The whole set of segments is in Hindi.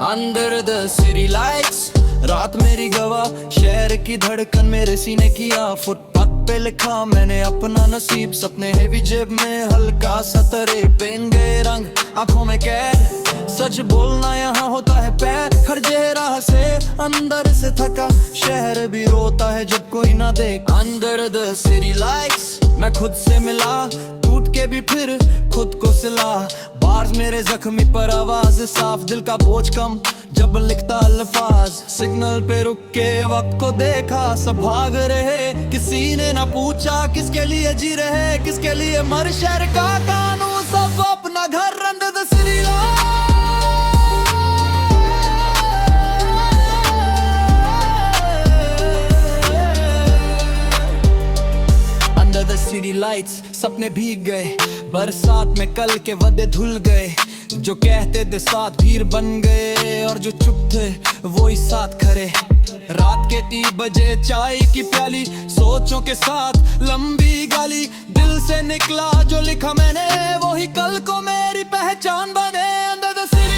अंडर द सिटी लाइट्स रात मेरी गवाह, शहर की धड़कन मेरे सीने की आग। फुटपाथ पे लिखा मैंने अपना नसीब, सपने हैवी जेब में हल्का सा तरे। पेन गए रंग आंखों में कैद, सच बोलना यहाँ होता है पैर। खर्जे राह से अंदर से थका, शहर भी रोता है जब कोई ना देख। अंडर द सिटी लाइट्स मैं खुद से मिला, टूट के भी फिर खुद को सिला। बार्स मेरे जख्मी पर आवाज साफ, दिल का बोझ कम जब लिखता अल्फाज। सिग्नल पे रुक के वक्त को देखा, सब भाग रहे किसी ने ना पूछा। किसके लिए जी रहे किसके लिए मर, शहर का कानून सब अपना घर। Under the city city lights सपने भीग गए, बरसात में कल के वादे धुल गए। जो कहते थे साथ भीड़ बन गए, और जो चुप थे वो ही साथ खड़े। रात के 3 बजे चाय की प्याली, सोचों के साथ लंबी गाली। दिल से निकला जो लिखा मैंने, वो ही कल को मेरी पहचान बने। Under the city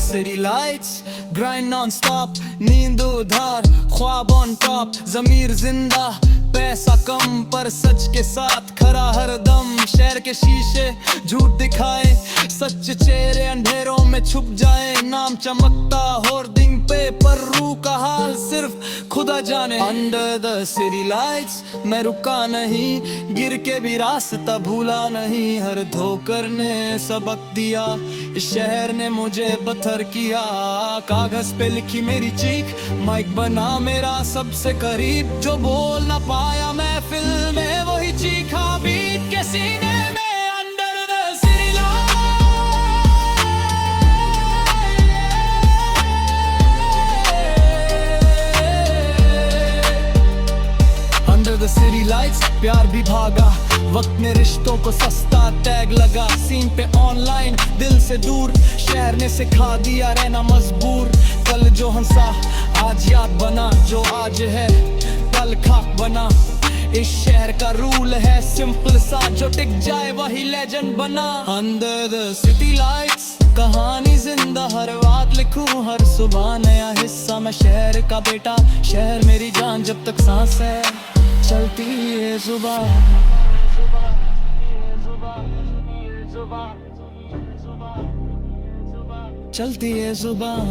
City lights, grind non-stop, नींद उधार, ख्वाब on top, ज़मीर जिंदा, पैसा कम पर सच के साथ खड़ा हर दम। शहर के शीशे झूठ दिखाए, सच चेहरे अंधेरों में छुप जाए। नाम चमकता होर्डिंग पे पर रूह का हाल सिर्फ खुदा जाने। अंडर द सिटी लाइट्स मैं रुका नहीं, गिर के भी रास्ता भूला नहीं। हर धोकर ने सबक दिया, इस शहर ने मुझे पत्थर किया। कागज पे लिखी मेरी चीख, माइक बना मेरा सबसे करीब। जो बोल ना पाया महफिल में, वही चीखा बीट के सीने में। Under the city under the city lights प्यार भी भागा, वक्त ने रिश्तों को सस्ता टैग लगा। सीन पे ऑनलाइन दिल से दूर, शहर ने सिखा दिया रहना मजबूर। कल जो हंसा आज याद बना, जो आज है कल खाक बना। इस शहर का रूल है सिंपल सा, जो टिक जाए वही लेजेंड बना। अंडर द सिटी लाइट्स कहानी जिंदा, हर बात लिखूं हर सुबह नया हिस्सा। मैं शहर का बेटा, शहर मेरी जान, जब तक सांस है चलती है जुबान। चलती है जुबान।